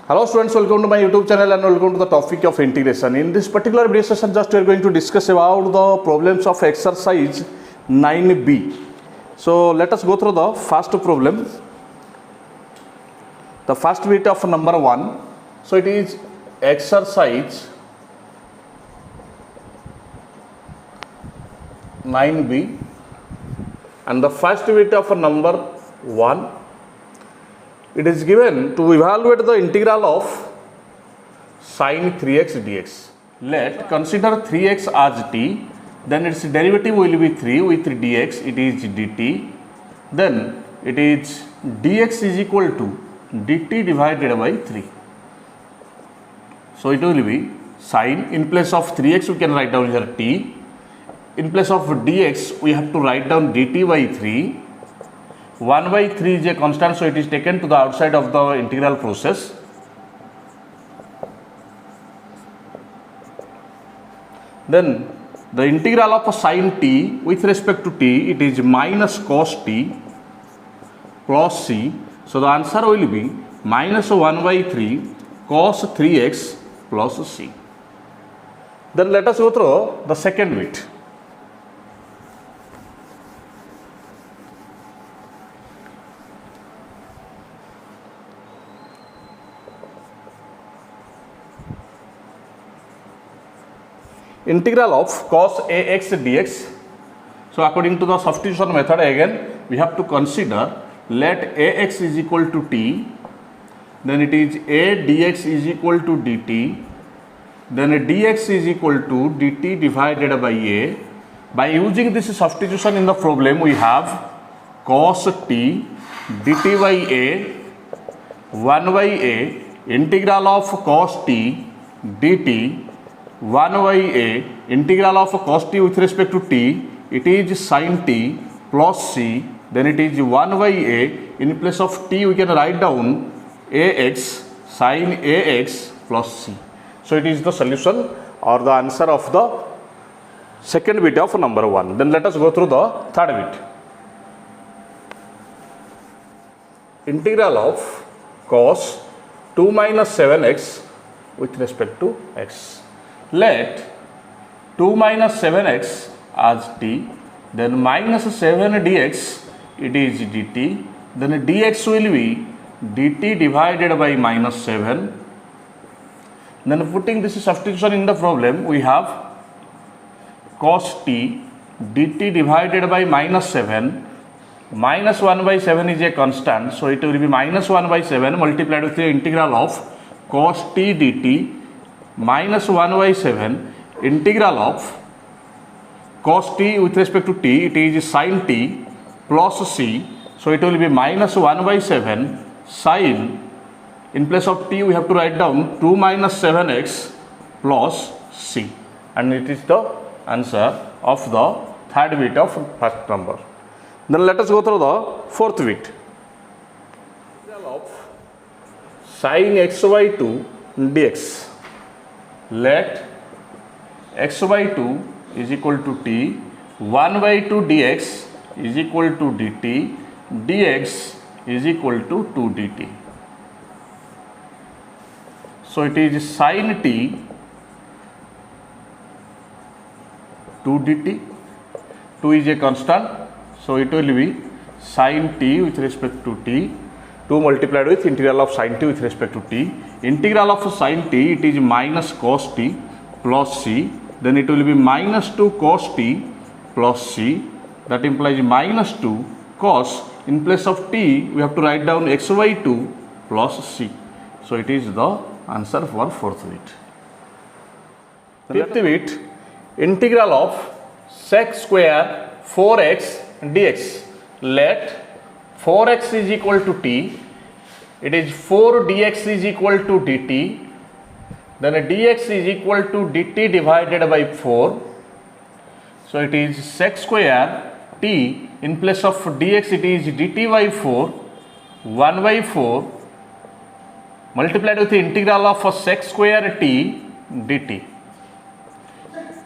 Hello students, welcome to my YouTube channel and welcome to the topic of integration. In this particular video session, just we are going to discuss about the problems of exercise 9b. So let us go through the first problem. The first bit of number 1. So it is exercise 9b and the first bit of number 1. It is given to evaluate the integral of sin 3x dx. Let consider 3x as t, then its derivative will be 3 with dx, it is dt. Then it is dx is equal to dt divided by 3. So it will be sin, in place of 3x we can write down here t. In place of dx we have to write down dt by 3. 1 by 3 is a constant, so it is taken to the outside of the integral process. Then the integral of sin t with respect to t, it is minus cos t plus c. So the answer will be minus 1 by 3 cos 3x plus c. Then let us go through the second bit. Integral of cos ax dx. So according to the substitution method, again we have to consider, let ax is equal to t, then it is a dx is equal to dt, then dx is equal to dt divided by a. By using this substitution in the problem, we have cos t dt by a 1 by a integral of cos t dt 1 by a integral of cos t with respect to t, it is sin t plus c, then it is 1 by a, in place of t we can write down ax sin ax plus c. So it is the solution or the answer of the second bit of number 1. Then let us go through the third bit. Integral of cos 2 minus 7x with respect to x. Let 2 minus 7x as t, then minus 7 dx, it is dt, then dx will be dt divided by minus 7. Then putting this substitution in the problem, we have cos t dt divided by minus 7, minus 1 by 7 is a constant, so it will be minus 1 by 7 multiplied with the integral of cos t dt minus 1 by 7 integral of cos t with respect to t, it is sin t plus c, so it will be minus 1 by 7 sin, in place of t we have to write down 2 minus 7x plus c, and it is the answer of the third bit of first number. Then let us go through the fourth bit. Integral of sin x by 2 dx. Let x by 2 is equal to t, 1 by 2 dx is equal to dt, dx is equal to 2 dt. So it is sin t 2 dt, 2 is a constant, so it will be sin t with respect to t, 2 multiplied with integral of sin t with respect to t. Integral of sin t, it is minus cos t plus c, then it will be minus 2 cos t plus c, that implies minus 2 cos, in place of t we have to write down x by 2 plus c. So it is the answer for fourth bit. Fifth bit, integral of sec square 4x dx. Let 4x is equal to t, it is 4 dx is equal to dt, then dx is equal to dt divided by 4. So it is sec square t, in place of dx it is dt by 4, 1 by 4 multiplied with the integral of sec square t dt,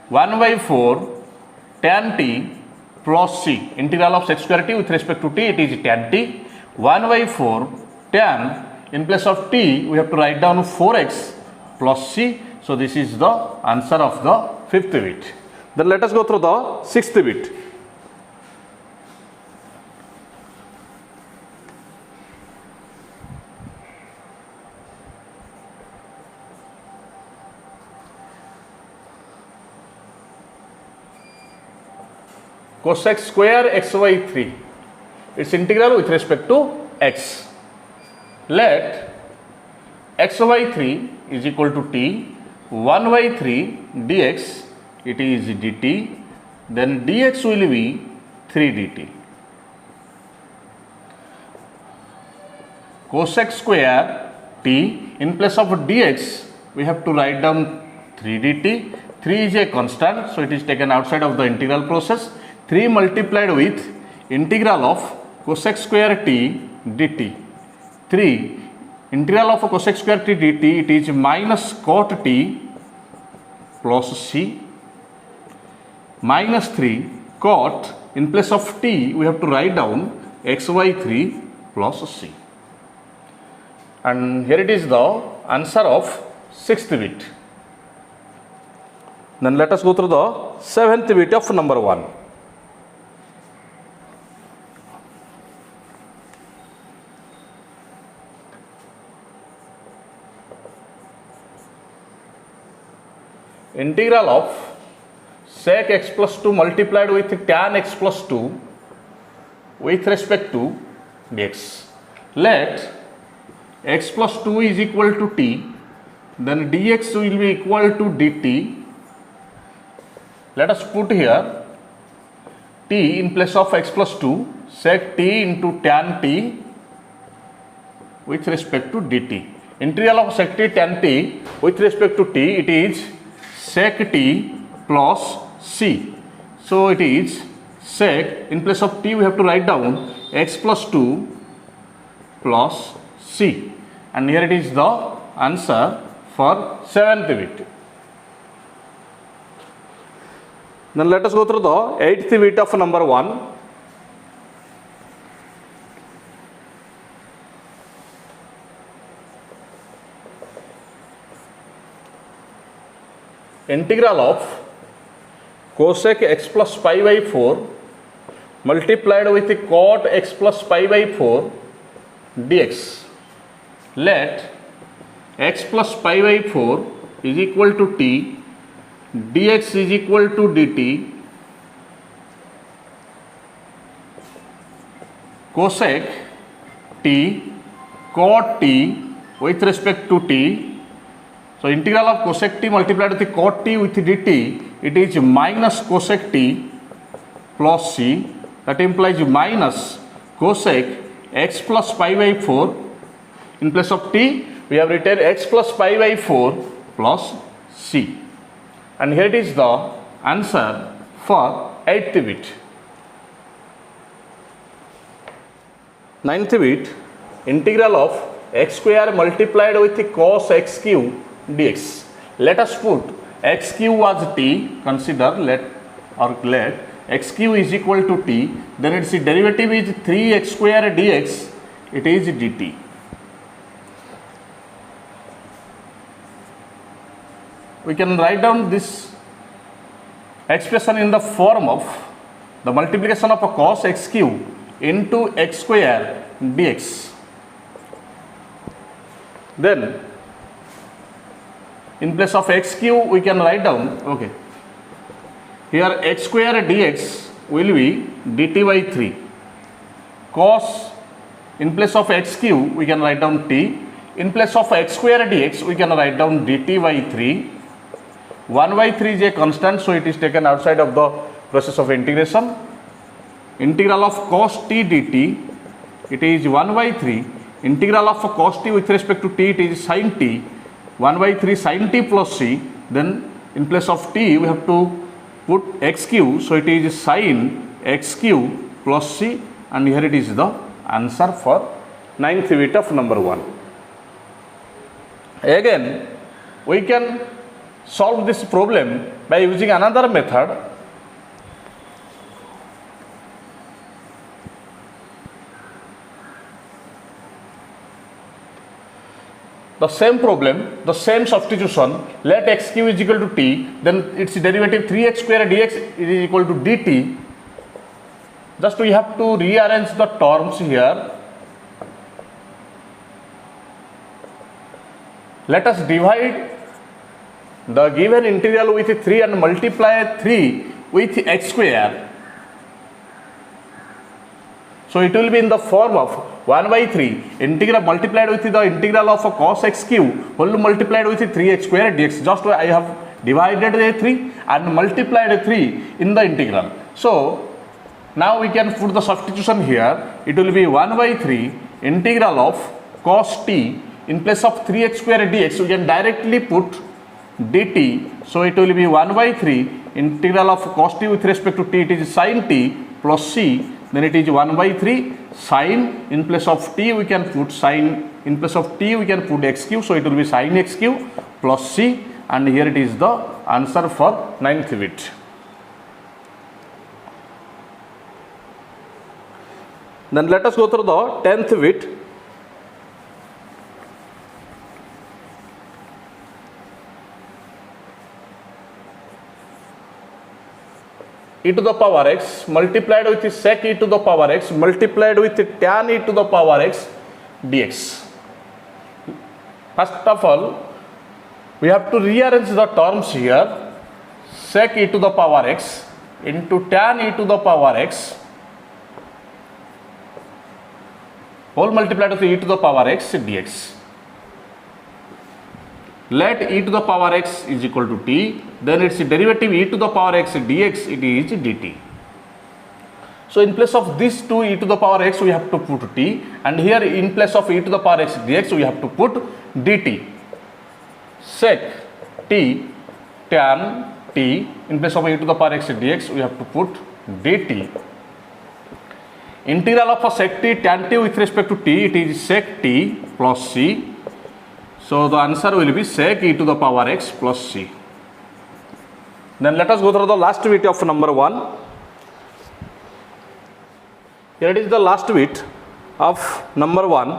1 by 4 tan t plus c, integral of sec square t with respect to t, it is tan t, 1 by 4 tan in place of t we have to write down 4x plus c. So this is the answer of the 5th bit. Then let us go through the 6th bit. Cosec square xy3, its integral with respect to x. Let xy3 is equal to t, 1/3 dx, it is dt, then dx will be 3 dt. Cosec square t, in place of dx we have to write down 3 dt. 3 is a constant, so it is taken outside of the integral process. 3 multiplied with integral of cosec square t dt. 3 integral of cosec square t dt, it is minus cot t plus c, minus 3 cot, in place of t we have to write down xy3 plus c. And here it is the answer of 6th bit. Then let us go through the 7th bit of number 1. Integral of sec x plus 2 multiplied with tan x plus 2 with respect to dx. Let x plus 2 is equal to t, then dx will be equal to dt. Let us put here t in place of x plus 2, sec t into tan t with respect to dt. Integral of sec t tan t with respect to t, it is sec t plus c. So it is sec, in place of t we have to write down x plus 2 plus c. And here it is the answer for 7th bit. Then let us go through the 8th bit of number 1. Integral of cosec x plus pi by 4 multiplied with cot x plus pi by 4 dx. Let x plus pi by 4 is equal to t, dx is equal to dt. Cosec t cot t with respect to t. So integral of cosec t multiplied with cot t with dt, it is minus cosec t plus c. That implies minus cosec x plus pi by 4. In place of t, we have written x plus pi by 4 plus c. And here it is the answer for 8th bit. 9th bit, integral of x square multiplied with cos x cube dx. Let us put x cube as t, consider let x cube is equal to t, then its derivative is 3x square dx, it is dt. We can write down this expression in the form of the multiplication of a cos x cube into x square dx. Then in place of x cube we can write down, okay, here x square dx will be dt by 3. Cos, in place of x cube we can write down t, in place of x square dx we can write down dt by 3. 1/3 is a constant, so it is taken outside of the process of integration. Integral of cos t dt, it is 1/3. Integral of cos t with respect to t, it is sin t, 1/3 sin t plus c. Then in place of t we have to put x cube, so it is sin x cube plus c. And here it is the answer for 9th bit of number 1. Again we can solve this problem by using another method. the same problem, the same substitution, let x cube is equal to t, then its derivative 3x square dx is equal to dt. Just we have to rearrange the terms here. Let us divide the given integral with 3 and multiply 3 with x square. So it will be in the form of 1 by 3 integral multiplied with the integral of cos x cube whole multiplied with 3x square dx. Just I have divided the 3 and multiplied 3 in the integral. So now we can put the substitution here. It will be 1 by 3 integral of cos t. In place of 3x square dx, we can directly put dt. So it will be 1 by 3 integral of cos t with respect to t, it is sin t plus c. Then it is 1 by 3 sin, in place of t we can put sin, in place of t we can put x cube. So it will be sin x cube plus c, and here it is the answer for 9th bit. Then let us go through the 10th bit. E to the power x multiplied with sec e to the power x multiplied with tan e to the power x dx. First of all, we have to rearrange the terms here. Sec e to the power x into tan e to the power x whole multiplied with e to the power x dx. Let e to the power x is equal to t, then its derivative e to the power x dx, it is dt. So in place of this 2 e to the power x we have to put t, and here in place of e to the power x dx we have to put dt. Sec t tan t, in place of e to the power x dx we have to put dt. Integral of a sec t tan t with respect to t, it is sec t plus c. So the answer will be sec e to the power x plus c. Then let us go through the last bit of number 1. Here it is the last bit of number 1.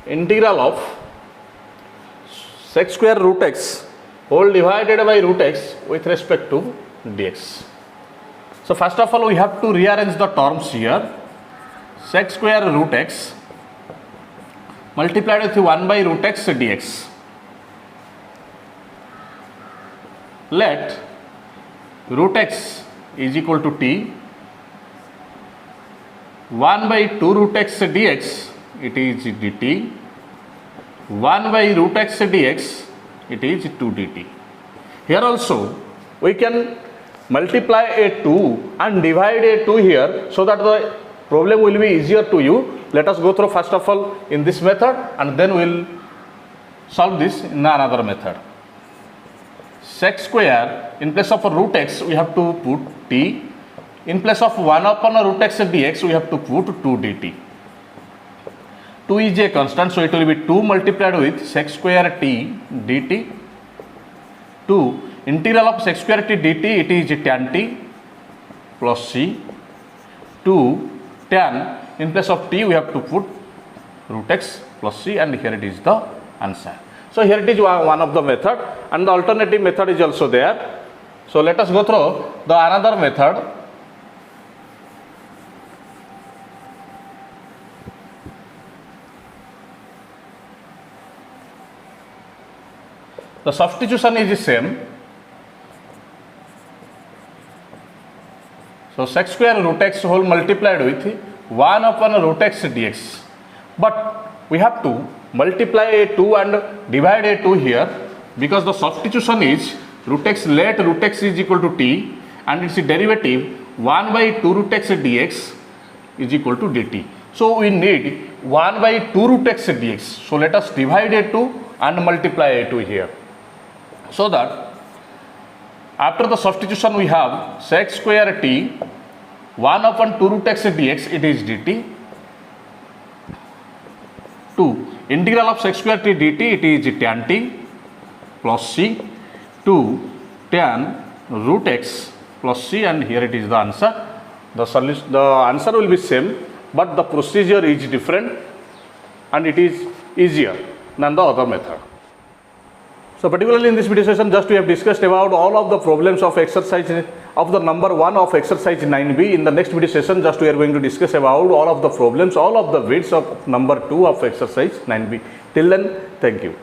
Integral of sec square root x whole divided by root x with respect to dx. So first of all we have to rearrange the terms here. Sec square root x multiplied with 1 by root x dx. Let root x is equal to t, 1 by 2 root x dx, it is dt, 1 by root x dx, it is 2 dt. Here also we can multiply a 2 and divide a 2 here, so that the problem will be easier to you. Let us go through first of all in this method, and then we will solve this in another method. Sec square, in place of root x we have to put t, in place of 1 upon root x dx we have to put 2 dt. 2 is a constant, so it will be 2 multiplied with sec square t dt. 2 integral of sec square t dt, it is tan t plus c. 2 tan, in place of t we have to put root x plus c, and here it is the answer. So here it is one of the method, and the alternative method is also there. So let us go through the another method. The substitution is the same. So sec square root x whole multiplied with 1 upon root x dx. But we have to multiply a 2 and divide a 2 here, because the substitution is root x, let root x is equal to t, and its derivative 1 by 2 root x dx is equal to dt. So we need 1 by 2 root x dx. So let us divide a 2 and multiply a 2 here. So that after the substitution we have sec square t 1 upon 2 root x dx, it is dt. 2 integral of sec square t dt, it is tan t plus c. 2 tan root x plus c, and here it is the answer. The answer will be same, but the procedure is different and it is easier. than the other method. So particularly in this video session, just we have discussed about all of the problems of exercise of the number 1 of exercise 9b. In the next video session, just we are going to discuss about all of the problems, all of the weights of number 2 of exercise 9b. Till then, thank you.